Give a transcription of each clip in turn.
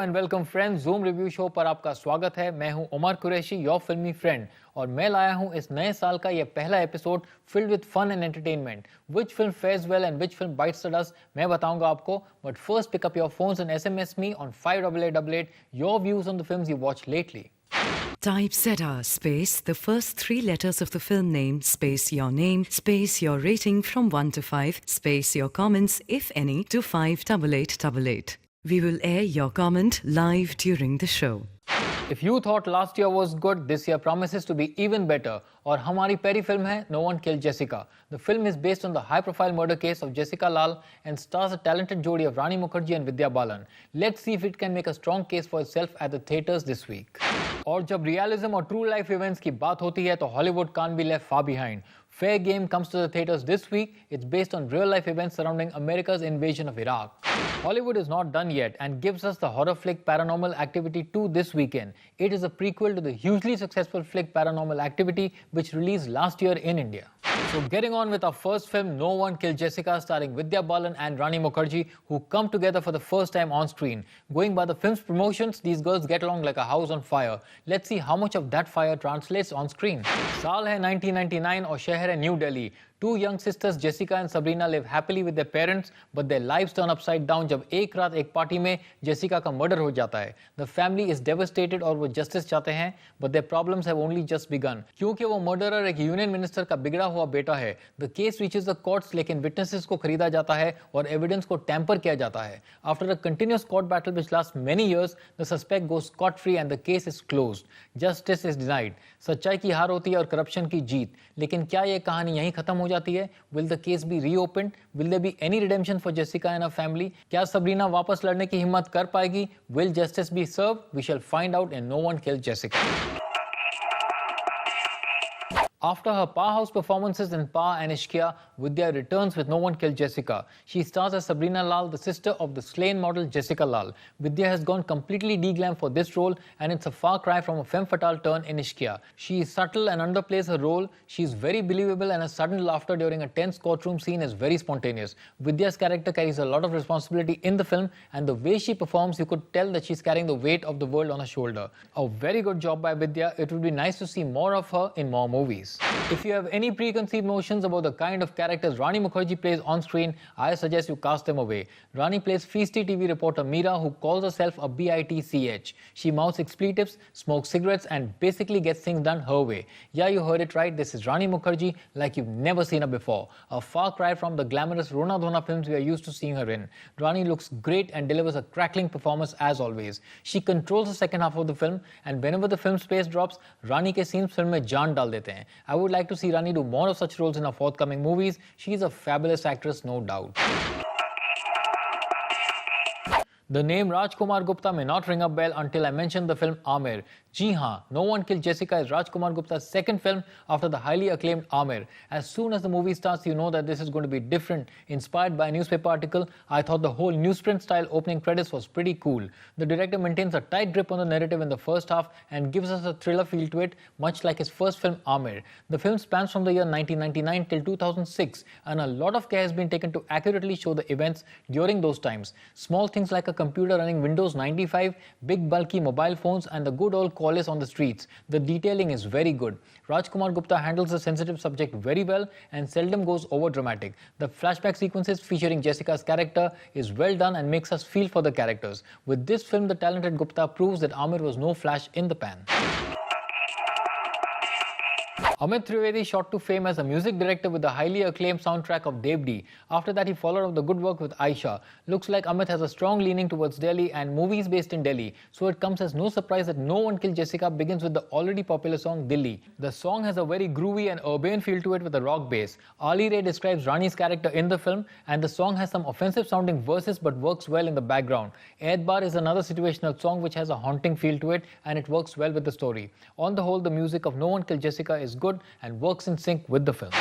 And welcome friends, zoom review show पर आपका स्वागत है। मैं हूं उमर कुरैशी, योर फिल्मी फ्रेंड, और मैं लाया हूं इस नए साल का ये पहला episode filled with fun and entertainment. Which film fares well and which film bites the dust, मैं बताऊंगा आपको। But first pick up your phones and SMS me on 5888 your views on the films you watch lately. Type ZR space the first three letters of the film name space your name space your rating from 1 to 5 space your comments if any to 58888. We will air your comment live during the show. If you thought last year was good, this year promises to be even better. और हमारी पहली film है No One Killed Jessica. The film is based on the high-profile murder case of Jessica Lal and stars a talented jodi of Rani Mukherjee and Vidya Balan. Let's see if it can make a strong case for itself at the theaters this week. और जब realism और true life events की बात होती है तो Hollywood can't be left far behind. Fair Game comes to the theaters this week. It's based on real-life events surrounding America's invasion of Iraq. Hollywood is not done yet and gives us the horror flick Paranormal Activity 2 this weekend. It is a prequel to the hugely successful flick Paranormal Activity, which released last year in India. So getting on with our first film, No One Killed Jessica, starring Vidya Balan and Rani Mukherjee, who come together for the first time on screen. Going by the film's promotions, these girls get along like a house on fire. Let's see how much of that fire translates on screen. साल है 1999 और शहर है new Delhi. Two young sisters Jessica and Sabrina live happily with their parents, but their lives turn upside down जब एक रात एक party में Jessica का मर्डर हो जाता है. The family is devastated और वो justice चाहते हैं, but their problems have only just begun. क्योंकि वो murderer एक यूनियन मिनिस्टर का बिगड़ा हुआ बेटा है. The case reaches the courts, लेकिन witnesses को खरीदा जाता है और evidence को tamper किया जाता है. After a continuous court battle which lasts many years, the suspect goes scot-free and the case is closed. Justice is denied. सच्चाई की हार होती है और करप्शन की जीत. लेकिन क्या ये कहानी यहीं खत्म हो जाती है? Will the case be reopened? Will there be any redemption for Jessica and her family? क्या सबरीना वापस लड़ने की हिम्मत कर पाएगी? Will justice be served? We shall find out in No One Killed Jessica. After her powerhouse performances in Pa and Ishqiya, Vidya returns with No One Killed Jessica. She stars as Sabrina Lal, the sister of the slain model Jessica Lal. Vidya has gone completely de-glam for this role, and it's a far cry from a femme fatale turn in Ishqiya. She is subtle and underplays her role. She is very believable, and her sudden laughter during a tense courtroom scene is very spontaneous. Vidya's character carries a lot of responsibility in the film, and the way she performs, you could tell that she's carrying the weight of the world on her shoulder. A very good job by Vidya. It would be nice to see more of her in more movies. If you have any preconceived notions about the kind of characters Rani Mukherjee plays on screen, I suggest you cast them away. Rani plays feisty TV reporter Meera, who calls herself a bitch. She mouths expletives, smokes cigarettes, and basically gets things done her way. Yeah, you heard it right. This is Rani Mukherjee like you've never seen her before. A far cry from the glamorous Rona Dhona films we are used to seeing her in. Rani looks great and delivers a crackling performance as always. She controls the second half of the film, and whenever the film's pace drops, Rani के scenes film में जान डाल देते हैं. I would like to see Rani do more of such roles in her forthcoming movies. She is a fabulous actress, no doubt. The name Rajkumar Gupta may not ring a bell until I mention the film Aamir. जी हाँ, No One Killed Jessica is Rajkumar Gupta's second film after the highly acclaimed Aamir. As soon as the movie starts, you know that this is going to be different. Inspired by a newspaper article, I thought the whole newsprint-style opening credits was pretty cool. The director maintains a tight grip on the narrative in the first half and gives us a thriller feel to it, much like his first film Aamir. The film spans from the year 1999 till 2006, and a lot of care has been taken to accurately show the events during those times. Small things like a computer running Windows 95, big bulky mobile phones, and the good old callers on the streets. The detailing is very good. Rajkumar Gupta handles the sensitive subject very well and seldom goes over dramatic. The flashback sequences featuring Jessica's character is well done and makes us feel for the characters. With this film, the talented Gupta proves that Aamir was no flash in the pan. Amit Trivedi shot to fame as a music director with the highly acclaimed soundtrack of Devdi. After that, he followed up the good work with Aisha. Looks like Amit has a strong leaning towards Delhi and movies based in Delhi, so it comes as no surprise that No One Killed Jessica begins with the already popular song Dilli. The song has a very groovy and urbane feel to it with a rock bass. Ali Ray describes Rani's character in the film, and the song has some offensive sounding verses but works well in the background. Aetbar is another situational song which has a haunting feel to it, and it works well with the story. On the whole, the music of No One Killed Jessica is good and works in sync with the film.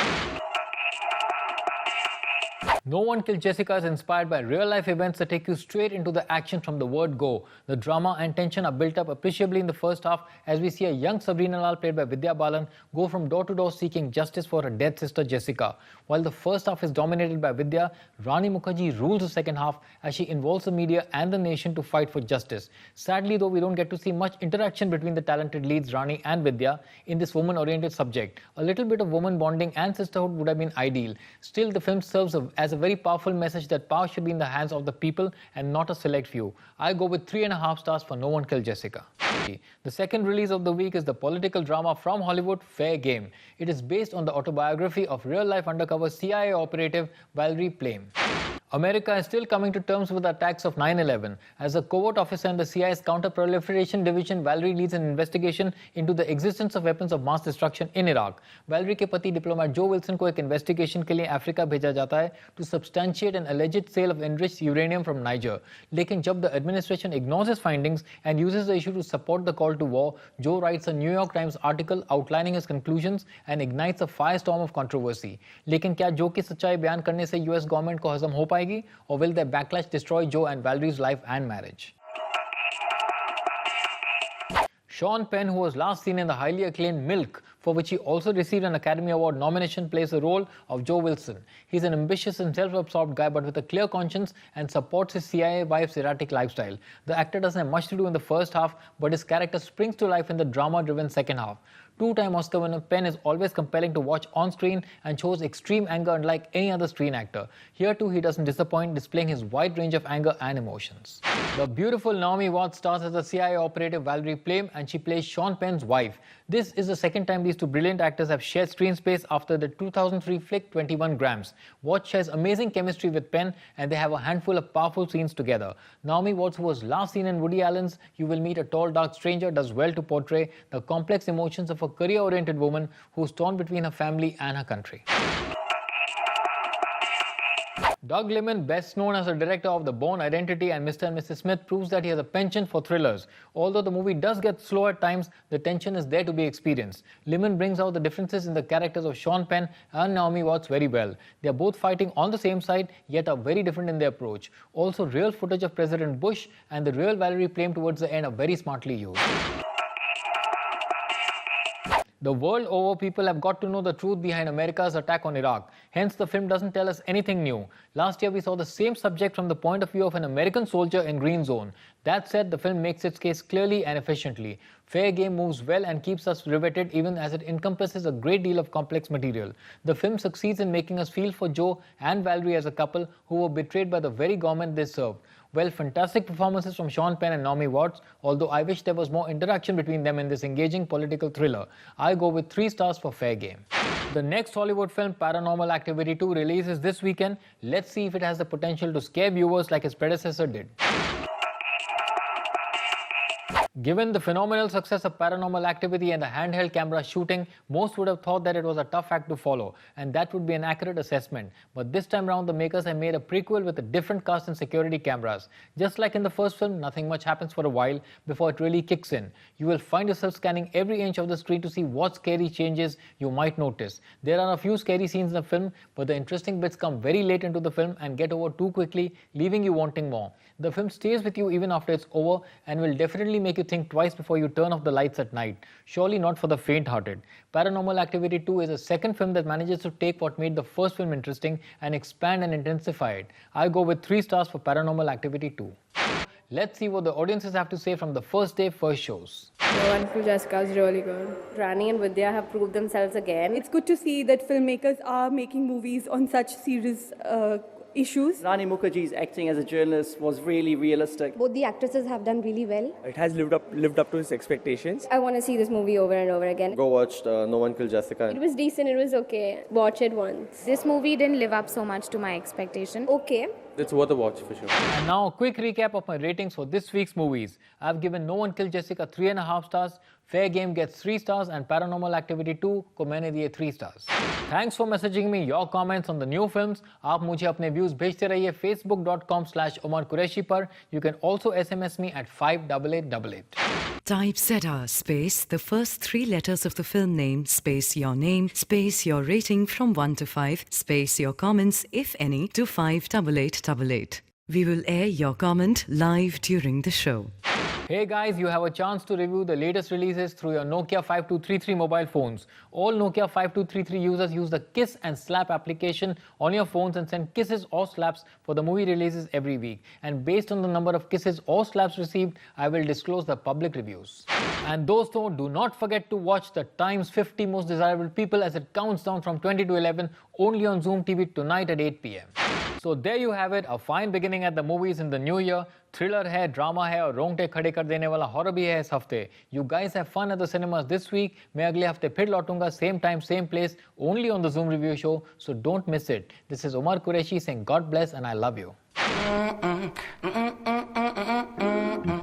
No One Killed Jessica is inspired by real-life events that take you straight into the action from the word go. The drama and tension are built up appreciably in the first half as we see a young Sabrina Lal, played by Vidya Balan, go from door to door seeking justice for her dead sister Jessica. While the first half is dominated by Vidya, Rani Mukherjee rules the second half as she involves the media and the nation to fight for justice. Sadly, though, we don't get to see much interaction between the talented leads Rani and Vidya in this woman-oriented subject. A little bit of woman bonding and sisterhood would have been ideal. Still, the film serves as a very powerful message that power should be in the hands of the people and not a select few. I go with 3.5 stars for No One Killed Jessica. The second release of the week is the political drama from Hollywood, Fair Game. It is based on the autobiography of real-life undercover CIA operative Valerie Plame. America is still coming to terms with the attacks of 9/11. As a covert officer in the CIA's Counter-Proliferation Division, Valerie leads an investigation into the existence of weapons of mass destruction in Iraq. Valerie के पति diplomat जो Wilson को एक investigation के लिए Africa भेजा जाता है to substantiate an alleged sale of enriched uranium from Niger. लेकिन जब the administration ignores his findings and uses the issue to support the call to war, Joe writes a New York Times article outlining his conclusions and ignites a firestorm of controversy. लेकिन क्या जो की सच्चाई बयान करने से US government को हजम हो पाएगी, or will their backlash destroy Joe and Valerie's life and marriage? Sean Penn, who was last seen in the highly acclaimed Milk, for which he also received an Academy Award nomination, plays the role of Joe Wilson. He's an ambitious and self-absorbed guy, but with a clear conscience, and supports his CIA wife's erratic lifestyle. The actor doesn't have much to do in the first half, but his character springs to life in the drama-driven second half. Two-time Oscar winner Penn is always compelling to watch on-screen and shows extreme anger unlike any other screen actor. Here too, he doesn't disappoint, displaying his wide range of anger and emotions. The beautiful Naomi Watts stars as the CIA operative Valerie Plame, and she plays Sean Penn's wife. This is the second time these two brilliant actors have shared screen space after the 2003 flick 21 Grams. Watts shares amazing chemistry with Penn, and they have a handful of powerful scenes together. Naomi Watts, who was last seen in Woody Allen's You Will Meet a Tall Dark Stranger, does well to portray the complex emotions of a career-oriented woman who's torn between her family and her country. Doug Liman, best known as the director of The Bourne Identity and Mr. and Mrs. Smith, proves that he has a penchant for thrillers. Although the movie does get slow at times, the tension is there to be experienced. Liman brings out the differences in the characters of Sean Penn and Naomi Watts very well. They are both fighting on the same side, yet are very different in their approach. Also, real footage of President Bush and the real Valerie Plame towards the end are very smartly used. The world over, people have got to know the truth behind America's attack on Iraq. Hence, the film doesn't tell us anything new. Last year, we saw the same subject from the point of view of an American soldier in Green Zone. That said, the film makes its case clearly and efficiently. Fair Game moves well and keeps us riveted even as it encompasses a great deal of complex material. The film succeeds in making us feel for Joe and Valerie as a couple who were betrayed by the very government they served. Well, fantastic performances from Sean Penn and Naomi Watts, although I wish there was more interaction between them in this engaging political thriller. I go with 3 stars for Fair Game. The next Hollywood film, Paranormal Activity 2, releases this weekend. Let's see if it has the potential to scare viewers like its predecessor did. Given the phenomenal success of Paranormal Activity and the handheld camera shooting, most would have thought that it was a tough act to follow, and that would be an accurate assessment. But this time around, the makers have made a prequel with a different cast and security cameras. Just like in the first film, nothing much happens for a while before it really kicks in. You will find yourself scanning every inch of the screen to see what scary changes you might notice. There are a few scary scenes in the film, but the interesting bits come very late into the film and get over too quickly, leaving you wanting more. The film stays with you even after it's over and will definitely make you think twice before you turn off the lights at night. Surely not for the faint-hearted. Paranormal Activity 2 is a second film that manages to take what made the first film interesting and expand and intensify it. I go with 3 stars for Paranormal Activity 2. Let's see what the audiences have to say from the first day, first shows. No One Killed Jessica is really good. Rani and Vidya have proved themselves again. It's good to see that filmmakers are making movies on such serious issues. Rani Mukherjee's acting as a journalist was really realistic. Both the actresses have done really well. It has lived up to his expectations. I want to see this movie over and over again. Go watch No One Killed Jessica. It was decent, it was okay. Watch it once. This movie didn't live up so much to my expectation. Okay. It's worth a watch for sure. And now a quick recap of my ratings for this week's movies. I've given No One Killed Jessica 3.5 stars, Fair Game gets 3 stars, and Paranormal Activity 2 को मैंने दिए 3 stars. Thanks for messaging me your comments on the new films. आप मुझे अपने views भेजते रहिए facebook.com/Omar Qureshi पर. You can also SMS me at 58888. Type ZR space the first three letters of the film name space your name space your rating from 1 to 5 space your comments, if any, to 58888. We will air your comment live during the show. Hey guys, you have a chance to review the latest releases through your Nokia 5233 mobile phones. All Nokia 5233 users use the Kiss and Slap application on your phones and send kisses or slaps for the movie releases every week. And based on the number of kisses or slaps received, I will disclose the public reviews. And doston, do not forget to watch the Times 50 Most Desirable People as it counts down from 20 to 11 only on Zoom TV tonight at 8 p.m. So there you have it, a fine beginning at the movies in the new year. Thriller hai, drama hai और रोंगटे खड़े कर देने वाला horror भी है इस हफ्ते. You guys have fun at the cinemas this week. मैं अगले हफ्ते फिर लौटूंगा, same time, same place, only on the Zoom Review Show. So don't miss it. This is Omar Qureshi saying God bless and I love you.